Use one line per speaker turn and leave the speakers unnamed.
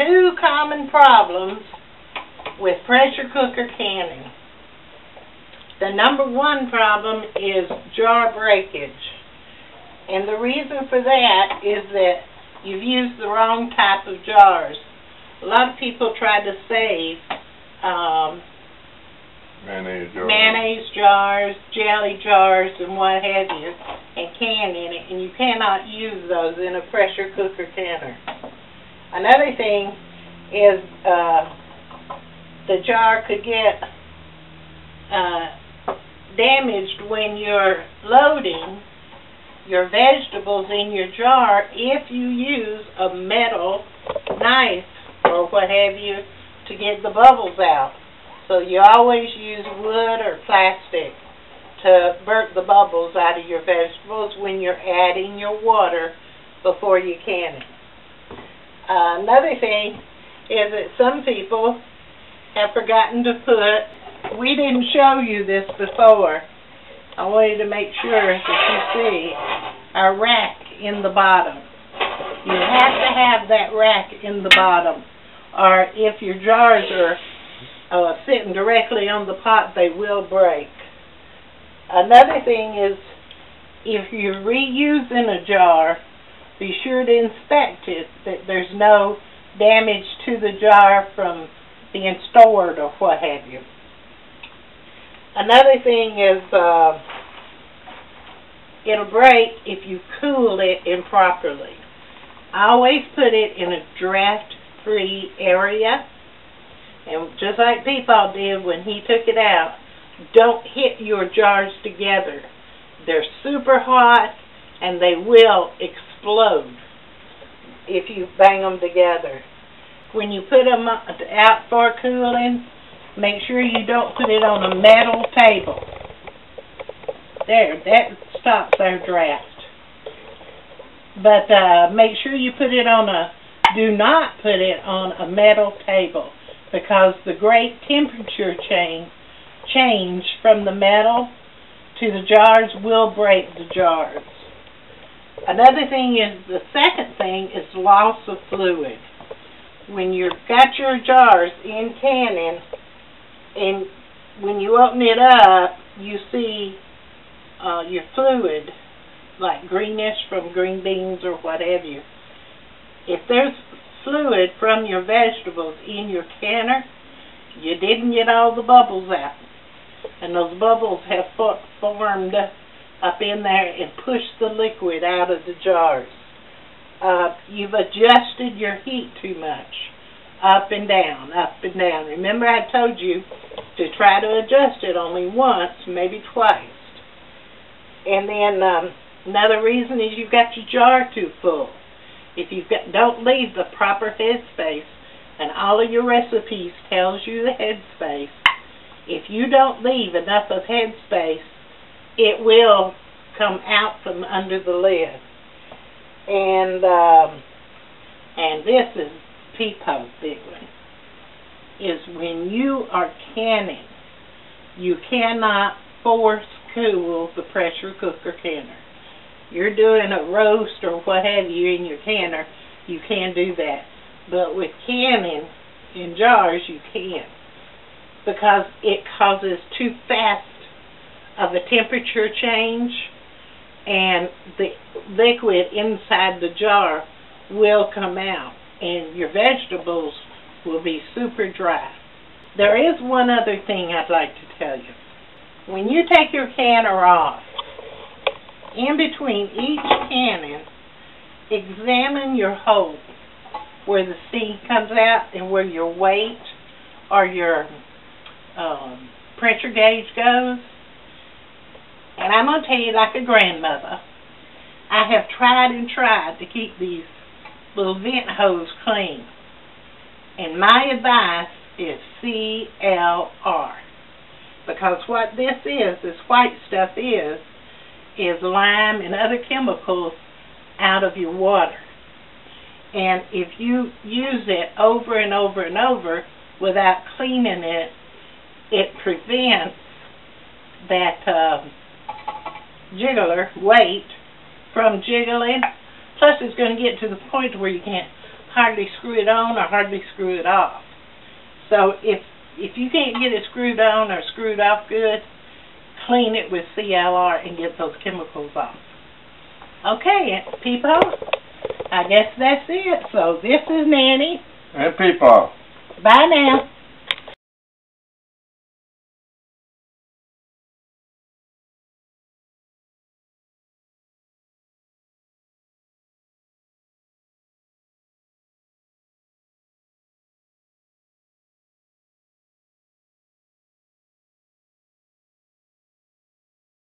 two common problems with pressure cooker canning. The number one problem is jar breakage. And the reason for that is that you've used the wrong type of jars. A lot of people try to save mayonnaise jars, jelly jars, and what have you, and can in it, and you cannot use those in a pressure cooker canner. Another thing is the jar could get damaged when you're loading your vegetables in your jar if you use a metal knife or what have you to get the bubbles out. So you always use wood or plastic to burn the bubbles out of your vegetables when you're adding your water before you can it. Another thing is that some people have forgotten to put, we didn't show you this before, I wanted to make sure that you see our rack in the bottom. You have to have that rack in the bottom, or if your jars are sitting directly on the pot, they will break. Another thing is, if you're reusing a jar, be sure to inspect it, that there's no damage to the jar from being stored or what have you. Another thing is, it'll break if you cool it improperly. I always put it in a draft-free area, and just like Peepaw did when he took it out, don't hit your jars together. They're super hot, and they will explode if you bang them together. When you put them out for cooling, make sure you don't put it on a metal table. There, that stops our draft. But make sure you put it on do not put it on a metal table, because the great temperature change from the metal to the jars will break the jars. Another thing is, the second thing is loss of fluid. When you've got your jars in canning, and when you open it up, you see your fluid, like greenish from green beans or what have you. If there's fluid from your vegetables in your canner, you didn't get all the bubbles out. And those bubbles have formed up in there and pushed the liquid out of the jars. You've adjusted your heat too much. Up and down, up and down. Remember, I told you to try to adjust it only once, maybe twice. And then another reason is you've got your jar too full. If don't leave the proper headspace, and all of your recipes tells you the headspace. If you don't leave enough of headspace, it will come out from under the lid. And this is Peepaw's big one, is when you are canning, you cannot force cool the pressure cooker canner. You're doing a roast or what have you in your canner, you can do that. But with canning in jars, you can't, because it causes too fast of a temperature change, and the liquid inside the jar will come out, and your vegetables will be super dry. There is one other thing I'd like to tell you. When you take your canner off, in between each canning, examine your hole where the steam comes out and where your weight or your pressure gauge goes. And I'm going to tell you, like a grandmother, I have tried and tried to keep these little vent hose clean. And my advice is CLR. Because what this white stuff is lime and other chemicals out of your water. And if you use it over and over and over without cleaning it, it prevents that jiggler weight from jiggling. Plus, it's going to get to the point where you can't hardly screw it on or hardly screw it off. So if you can't get it screwed on or screwed off good, clean it with CLR and get those chemicals off. Okay, Peepaws, I guess that's it. So this is Nanny.
And Peepaws.
Bye now.